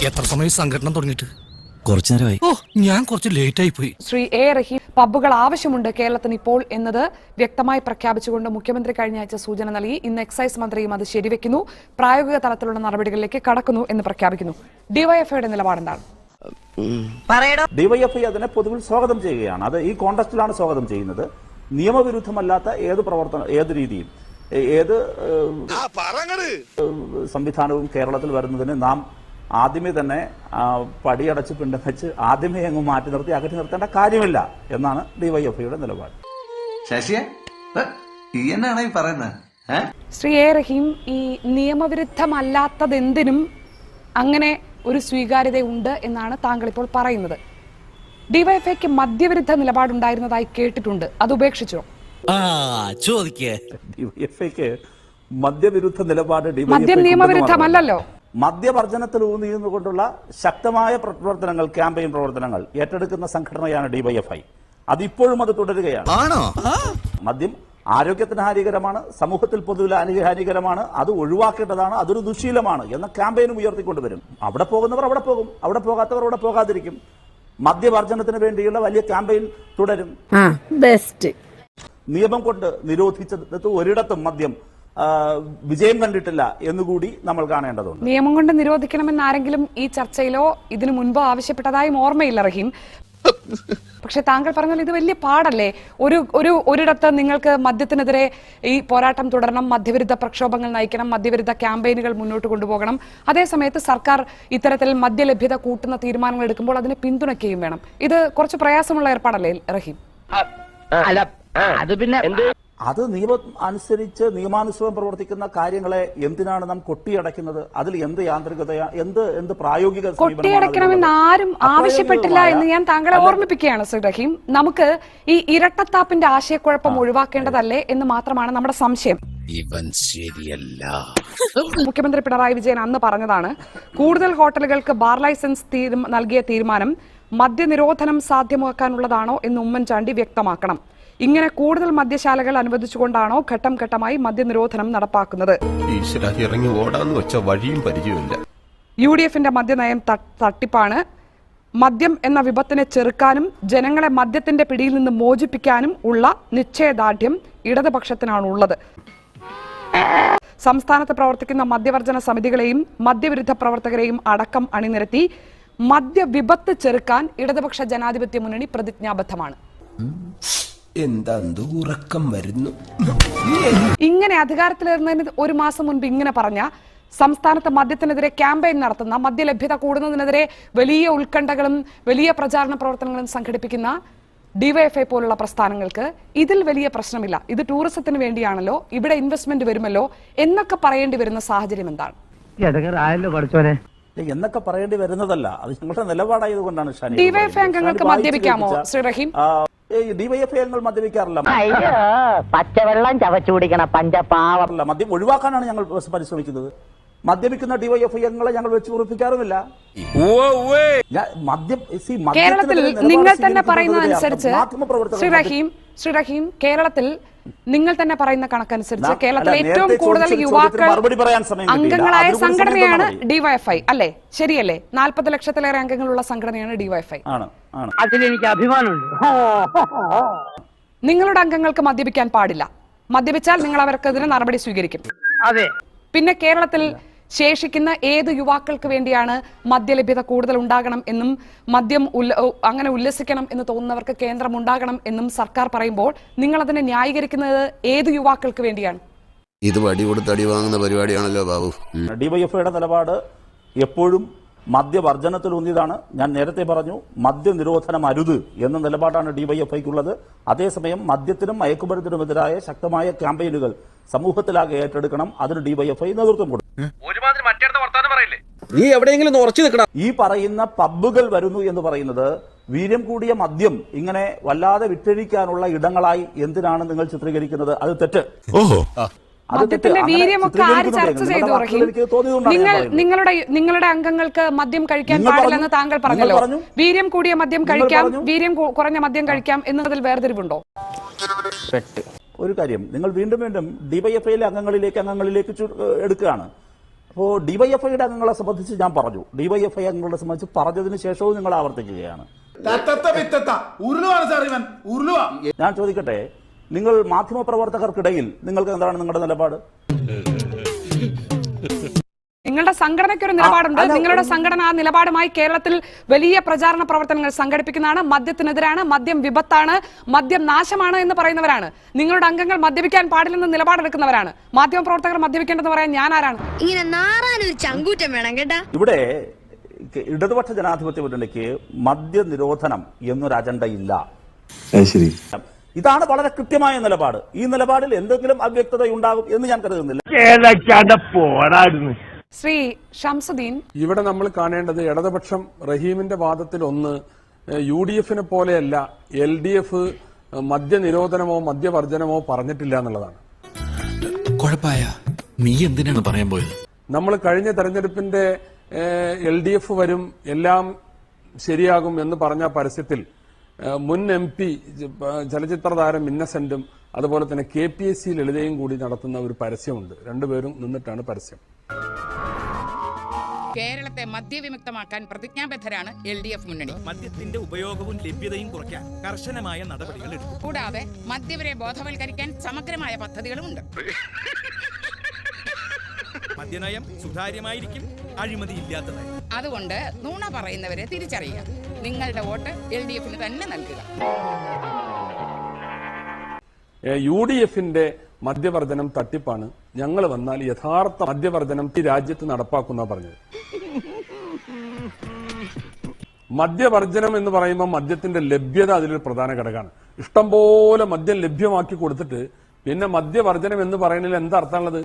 എത്ര സമയം സംഘടന തുടങ്ങിയിട്ട്? കുറച്ചു നേരമായി. ഓ, ഞാൻ കുറച്ച് ലേറ്റ് ആയി പോയി. ശ്രീ എ റഹീം, പബ്ബുകൾ ആവശ്യമുണ്ട് കേരളത്തിന് ഇപ്പോൾ എന്നത് വ്യക്തമായി പ്രഖ്യാപിച്ചുകൊണ്ട് മുഖ്യമന്ത്രി കഴിഞ്ഞ ആഴ്ച സൂചന നൽകി. ഇന്ന് എക്സൈസ് മന്ത്രിയും അത് ശരിവെക്കുന്നു, പ്രായോഗിക തലത്തിലുള്ള നടപടികളിലേക്ക് കടക്കുന്നു എന്ന് പ്രഖ്യാപിക്കുന്നു. ഡിവൈഎഫ്ഐയുടെ നിലപാടെന്താണ്? ഡിവൈഎഫ്ഐ അതിനെ പൊതുവിൽ സ്വാഗതം ചെയ്യുകയാണ്. അത് ഈ കോണ്ടസ്റ്റിലാണ് സ്വാഗതം ചെയ്യുന്നത്. നിയമവിരുദ്ധമല്ലാത്ത ഏത് പ്രവർത്തനം, ഏത് രീതിയും, ഏത് സംവിധാനവും കേരളത്തിൽ വരുന്നതിന് നാം ആദ്യമേ തന്നെ പടിയടച്ച് പിണ്ടം വെച്ച് ആദ്യമേ അങ്ങ് മാറ്റി നിർത്തി അകറ്റി നിർത്തേണ്ട കാര്യമില്ല എന്നാണ് ഡിവൈഎഫ്ഐയുടെ നിലപാട്. ശശിയെ എന്നാണ് ഈ പറയുന്നത്? ശ്രീ എ റഹീം, ഈ നിയമവിരുദ്ധമല്ലാത്തതെന്തിനും അങ്ങനെ ഒരു സ്വീകാര്യത ഉണ്ട് എന്നാണ് താങ്കൾ ഇപ്പോൾ പറയുന്നത്. ഡിവൈഎഫ്ഐക്ക് മദ്യവിരുദ്ധ നിലപാടുണ്ടായിരുന്നതായി കേട്ടിട്ടുണ്ട്, അത് ഉപേക്ഷിച്ചോ? ഡിവൈഎഫ്ഐക്ക് മദ്യവിരുദ്ധ നിലപാട് മദ്യം നിയമവിരുദ്ധമല്ലല്ലോ. മദ്യവർജനത്തിൽ ഊന്നിയിരുന്നുകൊണ്ടുള്ള ശക്തമായ പ്രവർത്തനങ്ങൾ, ക്യാമ്പയിൻ പ്രവർത്തനങ്ങൾ ഏറ്റെടുക്കുന്ന സംഘടനയാണ് ഡിവൈഎഫ്ഐ. അതിപ്പോഴും അത് തുടരുകയാണ്. മദ്യം ആരോഗ്യത്തിന് ഹാനികരമാണ്, സമൂഹത്തിൽ പൊതുവിൽ ഹാനികരമാണ്, അത് ഒഴിവാക്കേണ്ടതാണ്, അതൊരു ദുശീലമാണ് എന്ന ക്യാമ്പയിനും ഉയർത്തിക്കൊണ്ടുവരും. അവിടെ പോകുന്നവർ അവിടെ പോകും, അവിടെ പോകാത്തവർ അവിടെ പോകാതിരിക്കും. മദ്യവർജനത്തിന് വേണ്ടിയുള്ള വലിയ ക്യാമ്പയിൻ തുടരും. നിയമം കൊണ്ട് നിരോധിച്ചത് ഒരിടത്തും മദ്യം വിജയം കണ്ടിട്ടില്ല എന്നുകൂടി നമ്മൾ കാണേണ്ടതുണ്ട്. നിയമം കൊണ്ട് നിരോധിക്കണമെന്ന് ആരെങ്കിലും ഈ ചർച്ചയിലോ ഇതിനു മുൻപോ ആവശ്യപ്പെട്ടതായും ഓർമ്മയില്ല റഹീം. പക്ഷെ താങ്കൾ പറഞ്ഞാൽ ഇത് വലിയ പാടല്ലേ? ഒരിടത്ത് നിങ്ങൾക്ക് മദ്യത്തിനെതിരെ ഈ പോരാട്ടം തുടരണം, മദ്യവിരുദ്ധ പ്രക്ഷോഭങ്ങൾ നയിക്കണം, മദ്യവിരുദ്ധ ക്യാമ്പയിനുകൾ മുന്നോട്ട് കൊണ്ടുപോകണം. അതേസമയത്ത് സർക്കാർ ഇത്തരത്തിൽ മദ്യലഭ്യത കൂട്ടുന്ന തീരുമാനങ്ങൾ എടുക്കുമ്പോൾ അതിനെ പിന്തുണയ്ക്കുകയും വേണം. ഇത് കുറച്ച് പ്രയാസമുള്ള ഏർപ്പാടല്ലേ റഹീം? അത് നിയമം അനുസരിച്ച് നിയമാനുസൃതം പ്രവർത്തിക്കുന്ന കാര്യങ്ങളെ എന്തിനാണ് നാം കൊട്ടിയടയ്ക്കുന്നത്? അതിൽ എന്ത് യാന്ത്രികത, എന്ത് പ്രായോഗിക കൊട്ടിയടയ്ക്കണമെന്ന് ആരും ആവശ്യപ്പെട്ടില്ല എന്ന് ഞാൻ താങ്കളെ ഓർമ്മിപ്പിക്കുകയാണ് ശ്രീ റഹീം. നമുക്ക് ഈ ഇരട്ടത്താപ്പിന്റെ ആശയക്കുഴപ്പം ഒഴിവാക്കേണ്ടതല്ലേ എന്ന് മാത്രമാണ് നമ്മുടെ സംശയം. ഇവൻ ശരിയല്ല. മുഖ്യമന്ത്രി പിണറായി വിജയൻ അന്ന് പറഞ്ഞതാണ്, കൂടുതൽ ഹോട്ടലുകൾക്ക് ബാർ ലൈസൻസ് നൽകിയ തീരുമാനം മദ്യനിരോധനം സാധ്യമാക്കാനുള്ളതാണോ എന്ന് ഉമ്മൻചാണ്ടി വ്യക്തമാക്കണം. ഇങ്ങനെ കൂടുതൽ മദ്യശാലകൾ അനുവദിച്ചുകൊണ്ടാണോ ഘട്ടം ഘട്ടമായി മദ്യനിരോധനം നടപ്പാക്കുന്നത്? UDFന്റെ മദ്യനയം തട്ടിപ്പാണ്. മദ്യം എന്ന വിപത്തിനെ ചെറുക്കാനും ജനങ്ങളെ മദ്യത്തിന്റെ പിടിയിൽ നിന്ന് മോചിപ്പിക്കാനും ഉള്ള നിശ്ചയദാർഢ്യം ഇടതുപക്ഷത്തിനാണുള്ളത്. സംസ്ഥാനത്ത് പ്രവർത്തിക്കുന്ന മദ്യവർജന സമിതികളെയും മദ്യവിരുദ്ധ പ്രവർത്തകരെയും അടക്കം അണിനിരത്തി മദ്യവിപത്ത് ചെറുക്കാൻ ഇടതുപക്ഷ ജനാധിപത്യ മുന്നണി പ്രതിജ്ഞാബദ്ധമാണ്. ഉറക്കം വരുന്നു. ഇങ്ങനെ അധികാരത്തിലേറുന്നതിന് ഒരു മാസം മുൻപ് ഇങ്ങനെ പറഞ്ഞ, സംസ്ഥാനത്ത് മദ്യത്തിനെതിരെ ക്യാമ്പയിൻ നടത്തുന്ന, മദ്യലഭ്യത കൂടുന്നതിനെതിരെ വലിയ ഉത്കണ്ഠകളും വലിയ പ്രചാരണ പ്രവർത്തനങ്ങളും സംഘടിപ്പിക്കുന്ന ഡിവൈഎഫ്ഐ പോലുള്ള പ്രസ്ഥാനങ്ങൾക്ക് ഇതിൽ വലിയ പ്രശ്നമില്ല, ഇത് ടൂറിസത്തിന് വേണ്ടിയാണല്ലോ, ഇവിടെ ഇൻവെസ്റ്റ്മെന്റ് വരുമല്ലോ എന്നൊക്കെ പറയേണ്ടി വരുന്ന സാഹചര്യം എന്താണ്? എന്നൊക്കെ പറയേണ്ടി വരുന്നതല്ല, അത് ഞങ്ങളുടെ നിലപാടായതുകൊണ്ടാണ്. ഡിവൈഎഫ്ഐ അംഗങ്ങൾക്ക് മദ്യപിക്കാമോ ശ്രീ റഹീം? ഡിവൈഎഫ്ഐ അംഗങ്ങൾ മദ്യപിക്കാറില്ല. പച്ചവെള്ളം ചവച്ചു കുടിക്കണം പഞ്ചപാവല്ല. മദ്യം ഒഴിവാക്കാനാണ് ഞങ്ങൾ പരിശ്രമിക്കുന്നത്. മദ്യപിക്കുന്ന ഡിവൈഎഫ്ഐ അംഗങ്ങളെ ഞങ്ങൾ വെച്ച് ഉറപ്പിക്കാറുമില്ല. കേരളത്തിൽ നിങ്ങൾ തന്നെ പറയുന്നതനുസരിച്ച് ശ്രീ റഹീം, കേരളത്തിൽ നിങ്ങൾ തന്നെ പറയുന്ന കണക്കനുസരിച്ച് കേരളത്തിൽ ഏറ്റവും കൂടുതൽ യുവാക്കൾ അംഗങ്ങളായ സംഘടനയാണ് ഡിവൈഎഫ്ഐ, അല്ലേ? ശരിയല്ലേ? 40 ലക്ഷത്തിലേറെ അംഗങ്ങളുള്ള സംഘടനയാണ് ഡിവൈഎഫ്ഐ. അതിലെനിക്ക് അഭിമാനമുണ്ട്. നിങ്ങളുടെ അംഗങ്ങൾക്ക് മദ്യപിക്കാൻ പാടില്ല, മദ്യപിച്ചാൽ നിങ്ങൾ അവർക്കെതിരെ നടപടി സ്വീകരിക്കും. അതെ. പിന്നെ കേരളത്തിൽ ശേഷിക്കുന്ന ഏത് യുവാക്കൾക്ക് വേണ്ടിയാണ് മദ്യലഭ്യത കൂടുതൽ ഉണ്ടാകണം എന്നും മദ്യം അങ്ങനെ ഉല്ലസിക്കണം എന്ന് തോന്നുന്നവർക്ക് കേന്ദ്രം ഉണ്ടാകണം എന്നും സർക്കാർ പറയുമ്പോൾ നിങ്ങൾ അതിനെ ന്യായീകരിക്കുന്നത് ഏത് യുവാക്കൾക്ക് വേണ്ടിയാണ്? ഇത് വടി കൊടുത്ത് അടി വാങ്ങുന്ന പരിപാടിയാണല്ലോ ബാബു. ഡിവൈഎഫ്ഐയുടെ നിലപാട് എപ്പോഴും മദ്യവർജനത്തിലൂന്നിയതാണ്. ഞാൻ നേരത്തെ പറഞ്ഞു, മദ്യനിരോധനം അരുത് എന്ന നിലപാടാണ് ഡിവൈഎഫ്ഐക്കുള്ളത്. അതേസമയം മദ്യത്തിനും മയക്കുമരുന്നിനുമെതിരായ ശക്തമായ ക്യാമ്പയിനുകൾ സമൂഹത്തിലാകെ ഏറ്റെടുക്കണം. അതിന് ഡിവൈഎഫ്ഐ നേതൃത്വം കൊടുക്കും. ഈ പറയുന്ന പബ്ബുകൾ വരുന്നു എന്ന് പറയുന്നത് വീര്യം കൂടിയ മദ്യം ഇങ്ങനെ വല്ലാതെ വിറ്റഴിക്കാനുള്ള ഇടങ്ങളായി എന്തിനാണ് നിങ്ങൾ ചിത്രീകരിക്കുന്നത്? അത് തെറ്റ്. മദ്യത്തിന്റെ വീര്യമൊക്കെ ആര് ചർച്ച ചെയ്തു റഹീം? നിങ്ങളുടെ അംഗങ്ങൾക്ക് മദ്യം കഴിക്കാൻ പാടില്ലെന്ന് താങ്കൾ പറഞ്ഞല്ലോ. വീര്യം കൂടിയ മദ്യം കഴിക്കാം, വീര്യം കുറഞ്ഞ മദ്യം കഴിക്കാം എന്നതിൽ വേർതിരിവുണ്ടോ? ഒരു കാര്യം നിങ്ങൾ വീണ്ടും ഡിവൈഎഫ്ഐയിലെ അംഗങ്ങളിലേക്ക് എടുക്കുകയാണ്. അപ്പോൾ ഡിവൈഎഫ്ഐയുടെ അംഗങ്ങളെ സംബന്ധിച്ച് ഞാൻ പറഞ്ഞു, ഡിവൈഎഫ്ഐ അംഗങ്ങളെ സംബന്ധിച്ച് പറഞ്ഞതിന് ശേഷവും നിങ്ങൾ ആവർത്തിക്കുകയാണ്. ഞാൻ ചോദിക്കട്ടെ, നിങ്ങൾ മാധ്യമപ്രവർത്തകർക്കിടയിൽ നിങ്ങൾക്ക് എന്താണ് നിങ്ങളുടെ നിലപാട്? നിങ്ങളുടെ സംഘടനയ്ക്ക് ഒരു നിലപാടുണ്ട്. നിങ്ങളുടെ സംഘടന ആ നിലപാടുമായി കേരളത്തിൽ വലിയ പ്രചാരണ പ്രവർത്തനങ്ങൾ സംഘടിപ്പിക്കുന്നതാണ്. മദ്യത്തിനെതിരാണ്, മദ്യം വിപത്താണ്, മദ്യം നാശമാണ് എന്ന് പറയുന്നവരാണ്. നിങ്ങളുടെ അംഗങ്ങൾ മദ്യപിക്കാൻ പാടില്ലെന്ന് നിലപാടെടുക്കുന്നവരാണ്. മാധ്യമപ്രവർത്തകർ മദ്യപിക്കേണ്ടെന്ന് പറയാൻ ഞാൻ ആരാണ്? ഇങ്ങനെ നാറാനൊരു ചങ്കൂറ്റം വേണം കേട്ടാ. ഇവിടെ ഇടതുപക്ഷ ജനാധിപത്യ മുന്നണിക്ക് മദ്യനിരോധനം എന്നൊരു അജണ്ടയില്ല. ഇതാണ് വളരെ കൃത്യമായ നിലപാട്. ഈ നിലപാടിൽ എന്തെങ്കിലും അവ്യക്തതയുണ്ടാകും എന്ന് ഞാൻ കരുതുന്നില്ല. ശ്രീ ഷംസുദ്ദീൻ, ഇവിടെ നമ്മൾ കാണേണ്ടത് ഇടതുപക്ഷം റഹീമിന്റെ വാദത്തിൽ ഒന്ന് UDF പോലെയല്ല LDF മദ്യനിരോധനമോ മദ്യവർജനമോ പറഞ്ഞിട്ടില്ല എന്നുള്ളതാണ്. കുഴപ്പമായ നീ എന്തിനാണ് പറയാൻ പോയത്? നമ്മൾ കഴിഞ്ഞ തെരഞ്ഞെടുപ്പിന്റെ LDF വരും, എല്ലാം ശരിയാകും എന്ന് പറഞ്ഞ പരസ്യത്തിൽ മുൻ MP ചലച്ചിത്ര താരം ഇന്നസെന്റും അതുപോലെ തന്നെ KPSC ലളിതയും കൂടി നടത്തുന്ന ഒരു പരസ്യമുണ്ട്. രണ്ടുപേരും നിന്നിട്ടാണ് പരസ്യം. കേരളത്തെ മദ്യവിമുക്തമാക്കാൻ പ്രതിജ്ഞാബദ്ധരാണ് LDF മുന്നണി. മദ്യത്തിന്റെ ഉപയോഗവും ലഭ്യതയും കുറയ്ക്കാൻ കർശനമായ നടപടികൾ എടുക്കും. കൂടാതെ മദ്യവരെ ബോധവൽക്കരിക്കാൻ സമഗ്രമായ പദ്ധതികളുമുണ്ട്. മദ്യനയം സുതാര്യമായിരിക്കും, അഴിമതിയില്ലാത്തതായി. അതുകൊണ്ട് നുണ പറയുന്നവരെ തിരിച്ചറിയുക. നിങ്ങളുടെ വോട്ട് LDF തന്നെ നൽകുക. UDFന്റെ മദ്യവർജനം തട്ടിപ്പാണ്. ഞങ്ങൾ വന്നാൽ യഥാർത്ഥ മദ്യവർജനം ഈ രാജ്യത്ത് നടപ്പാക്കുന്ന പറഞ്ഞത്. മദ്യവർജനം എന്ന് പറയുമ്പോൾ മദ്യത്തിന്റെ ലഭ്യത അതിലൊരു പ്രധാന ഘടകമാണ്. ഇഷ്ടംപോലെ മദ്യം ലഭ്യമാക്കി കൊടുത്തിട്ട് പിന്നെ മദ്യവർജനം എന്ന് പറയുന്നതിൽ എന്താ അർത്ഥമുള്ളത്?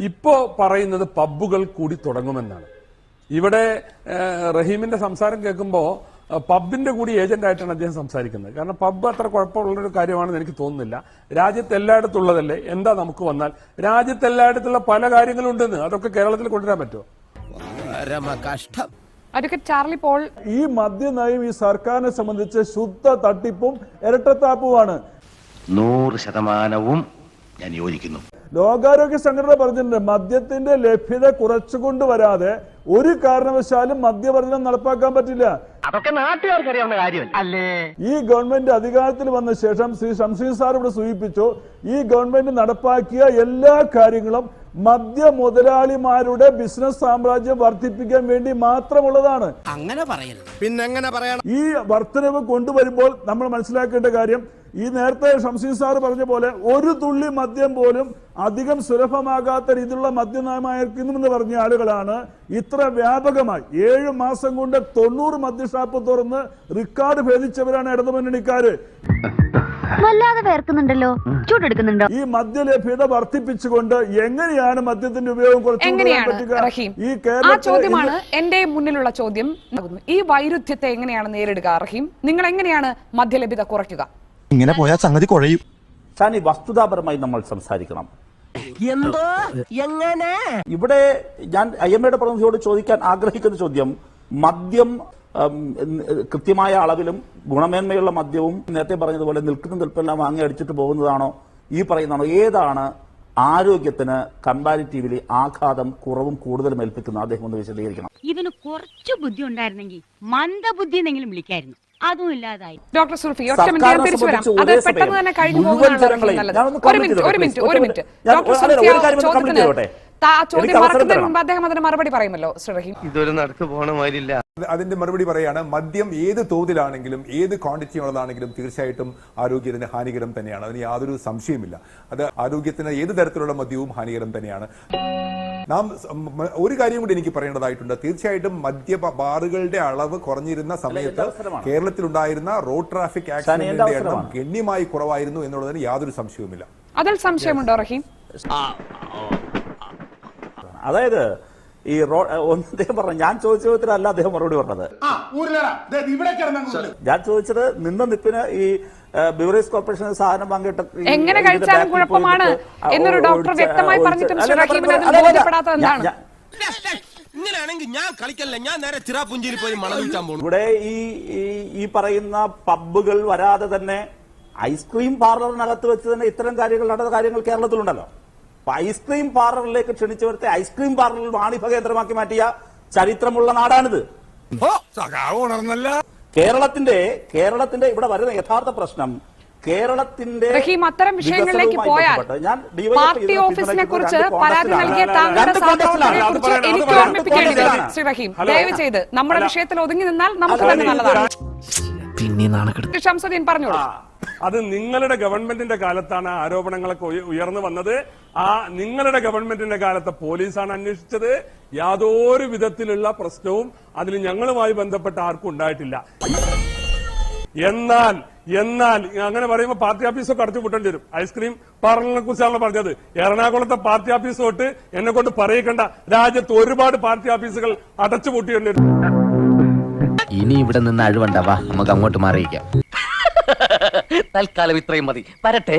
ഇപ്പോ പറയുന്നത് പബ്ബുകൾ കൂടി തുടങ്ങുമെന്നാണ്. ഇവിടെ റഹീമിന്റെ സംസാരം കേൾക്കുമ്പോൾ പബ്ബിന്റെ കൂടി ഏജന്റ് ആയിട്ടാണ് അദ്ദേഹം സംസാരിക്കുന്നത്. കാരണം പബ്ബ് അത്ര കുഴപ്പമുള്ളൊരു കാര്യമാണെന്ന് എനിക്ക് തോന്നുന്നില്ല. രാജ്യത്ത് എല്ലായിടത്തും ഉള്ളതല്ലേ, എന്താ നമുക്ക് വന്നാൽ? രാജ്യത്ത് എല്ലായിടത്തുള്ള പല കാര്യങ്ങളും ഉണ്ടെന്ന്, അതൊക്കെ കേരളത്തിൽ കൊണ്ടുവരാൻ പറ്റുമോ? അഡ്വക്കേറ്റ് ചാർലി പോൾ, ഈ മദ്യനയം ഈ സർക്കാരിനെ സംബന്ധിച്ച് ശുദ്ധ തട്ടിപ്പും ഇരട്ടത്താപ്പുമാണ്. 100% ഞാൻ യോജിക്കുന്നു. ലോകാരോഗ്യ സംഘടന പറഞ്ഞിട്ടുണ്ട്, മദ്യത്തിന്റെ ലഭ്യത കുറച്ചുകൊണ്ടുവരാതെ ഒരു കാരണവശാലും മദ്യവർജനം നടപ്പാക്കാൻ പറ്റില്ല. അതൊക്കെ നാട്ടുകാർക്ക് അറിയാവുന്ന കാര്യം അല്ലേ? ഈ ഗവൺമെന്റ് അധികാരത്തിൽ വന്ന ശേഷം ശ്രീ ഷംസീർ സാർ ഇവിടെ സൂചിപ്പിച്ചു, ഈ ഗവൺമെന്റ് നടപ്പാക്കിയ എല്ലാ കാര്യങ്ങളും മദ്യ മുതലാളിമാരുടെ ബിസിനസ് സാമ്രാജ്യം വർദ്ധിപ്പിക്കാൻ വേണ്ടി മാത്രമുള്ളതാണ്. അങ്ങനെ പറയരുത്. പിന്നെ എങ്ങനെ പറയണം? ഈ വർധനവ് കൊണ്ടുവരുമ്പോൾ നമ്മൾ മനസ്സിലാക്കേണ്ട കാര്യം, ഈ നേരത്തെ ഷംസീർ സാർ പറഞ്ഞ പോലെ ഒരു തുള്ളി മദ്യം പോലും അധികം സുലഭമാകാത്ത രീതിയിലുള്ള മദ്യനയമായിരിക്കുമെന്ന് പറഞ്ഞ ആളുകളാണ് ഇത്ര വ്യാപകമായി 7 മാസം കൊണ്ട് 90 മദ്യഷാപ്പ് തുറന്ന് റെക്കോർഡ് ഭേദിച്ചവരാണ് ഇടതുമുന്നണിക്കാര്. വല്ലാതെ വേർക്കുന്നുണ്ടല്ലോ, ചൂടെടുക്കുന്നുണ്ടോ? ഈ മദ്യലഭ്യത വർദ്ധിപ്പിച്ചുകൊണ്ട് എങ്ങനെയാണ് മദ്യത്തിന്റെ ഉപയോഗം ഈ ചോദ്യമാണ് എന്റെ മുന്നിലുള്ള ചോദ്യം. ഈ വൈരുദ്ധ്യത്തെ എങ്ങനെയാണ് നേരിടുക റഹീം? നിങ്ങൾ എങ്ങനെയാണ് മദ്യലഭ്യത കുറയ്ക്കുക? ഇങ്ങനെ പോയാൽ സംഗതി കുഴയും. ഷാനി, വസ്തുതാപരമായി നമ്മൾ സംസാരിക്കണം. എന്തോ എങ്ങനെ? ഇവിടെ ഞാൻ IMAയുടെ പ്രതിനിധിയോട് ചോദിക്കാൻ ആഗ്രഹിക്കുന്ന ചോദ്യം, മദ്യം കൃത്യമായ അളവിലും ഗുണമേന്മയുള്ള മദ്യവും നേരത്തെ പറഞ്ഞതുപോലെ നിൽക്കുന്ന നിൽപ്പെല്ലാം വാങ്ങി അടിച്ചിട്ട് പോകുന്നതാണോ, ഈ പറയുന്നതാണോ? ഏതാണ് ആരോഗ്യത്തിന് കമ്പാരിറ്റീവ്ലി ആഘാതം കുറവും കൂടുതലും ഏൽപ്പിക്കുന്നത്? അദ്ദേഹം ഒന്ന് വിശദീകരിക്കണം. ഇവന് കുറച്ചു ബുദ്ധി ഉണ്ടായിരുന്നെങ്കിൽ മന്ദബുദ്ധി എന്നെങ്കിലും വിളിക്കായിരുന്നു. അതും ഇല്ലാതായി. ഡോക്ടർ സുൽഫി, ഒറ്റ മിനിറ്റ് തിരിച്ചു വരാം. അത് പെട്ടെന്ന് തന്നെ കഴിഞ്ഞു പോകുന്നതാണ് നല്ലത്. ഒരു മിനിറ്റ് ഡോക്ടർ സുൽഫി ചോദ്യം മറക്കുന്നതിന് മുമ്പ് അദ്ദേഹം അതിന് മറുപടി പറയുമല്ലോ. ശ്രീ റഹീം, ഇതൊരു നടക്ക് പോണ മാതിരില്ല. അതിന്റെ മറുപടി പറയാണ്, മദ്യം ഏത് തോതിലാണെങ്കിലും ഏത് ക്വാണ്ടിറ്റി ഉള്ളതാണെങ്കിലും തീർച്ചയായിട്ടും ആരോഗ്യത്തിന് ഹാനികരം തന്നെയാണ്. അതിന് യാതൊരു സംശയമില്ല. അത് ആരോഗ്യത്തിന് ഏത് തരത്തിലുള്ള മദ്യവും ഹാനികരം തന്നെയാണ്. നാം ഒരു കാര്യം കൂടി എനിക്ക് പറയേണ്ടതായിട്ടുണ്ട്. തീർച്ചയായിട്ടും മദ്യ ബാറുകളുടെ അളവ് കുറഞ്ഞിരുന്ന സമയത്ത് കേരളത്തിലുണ്ടായിരുന്ന റോഡ് ട്രാഫിക് ആക്സിഡന്റിന്റെ എണ്ണം ഗണ്യമായി കുറവായിരുന്നു എന്നുള്ളതിന് യാതൊരു സംശയവുമില്ല. അതിൽ സംശയമുണ്ടോ റഹീം? അതായത് ഈ അദ്ദേഹം പറഞ്ഞു, ഞാൻ ചോദിച്ച ചോദ്യത്തിലല്ല അദ്ദേഹം മറുപടി പറഞ്ഞത്. ഞാൻ ചോദിച്ചത് നിന്ന നിപ്പിന് ഈ ബിവറേജ് കോർപ്പറേഷൻ സാധനം വാങ്ങിയിട്ട് എങ്ങനെ കഴിച്ചാലും കുഴപ്പമാണ് എന്നൊരു ഡോക്ടർ വ്യക്തമായി പറഞ്ഞിട്ടും ഇങ്ങനെയാണെങ്കിൽ ഞാൻ കളിക്കല്ല, ഞാൻ നേരെ ചിറാപുഞ്ചിയിൽ പോയി മണം വിൽക്കാൻ പോകും. ഇവിടെ ഈ പറയുന്ന പബ്ബുകൾ വരാതെ തന്നെ ഐസ്ക്രീം പാർലറിനകത്ത് വെച്ച് തന്നെ ഇത്തരം കാര്യങ്ങൾ നടന്ന കാര്യങ്ങൾ കേരളത്തിലുണ്ടല്ലോ. ഐസ്ക്രീം പാർലറിലേക്ക് ക്ഷണിച്ചു വരുത്തി ഐസ്ക്രീം പാർലറിൽ വാണിഭ കേന്ദ്രമാക്കി മാറ്റിയ ചരിത്രമുള്ള നാടാണിത്. കേരളത്തിന്റെ ഇവിടെ വരുന്ന യഥാർത്ഥ പ്രശ്നം കേരളത്തിന്റെ റഹീം, അത്തരം വിഷയങ്ങളിലേക്ക് പോയാൽ പാർട്ടി ഓഫീസിനെ കുറിച്ച് പരാതി നൽകിയ താങ്കളുടെ സഹപ്രവർത്തകരെ കുറിച്ച് എനിക്ക് ഓർമ്മിപ്പിക്കേണ്ടി വരും. ശ്രീ റഹീം, ദയവ് ചെയ്ത് നമ്മുടെ വിഷയത്തിൽ ഒതുങ്ങി നിന്നാൽ നമുക്ക് തന്നെ നല്ലതാണ്. ഷംസുദ്ദീൻ പറഞ്ഞോളൂ. അത് നിങ്ങളുടെ ഗവൺമെന്റിന്റെ കാലത്താണ് ആരോപണങ്ങളൊക്കെ ഉയർന്നു വന്നത്. ആ നിങ്ങളുടെ ഗവൺമെന്റിന്റെ കാലത്ത് പോലീസാണ് അന്വേഷിച്ചത്. യാതൊരു വിധത്തിലുള്ള പ്രശ്നവും അതിൽ ഞങ്ങളുമായി ബന്ധപ്പെട്ട ആർക്കും ഉണ്ടായിട്ടില്ല. എന്നാൽ അങ്ങനെ പറയുമ്പോൾ പാർട്ടി ഓഫീസൊക്കെ അടച്ചുപൂട്ടേണ്ടി വരും. ഐസ്ക്രീം പാർലറിനെ കുറിച്ചാണല്ലോ പറഞ്ഞത്. എറണാകുളത്തെ പാർട്ടി ഓഫീസ് തൊട്ട് എന്നെ കൊണ്ട് പറയിക്കണ്ട, രാജ്യത്ത് ഒരുപാട് പാർട്ടി ഓഫീസുകൾ അടച്ചുപൂട്ടേണ്ടി വരും. ഇനി ഇവിടെ നിന്ന് അഴിവണ്ടാവാ, നമുക്ക് അങ്ങോട്ട് മാറിയിക്കാം. തൽക്കാലം ഇത്രയും മതി. വരട്ടെ.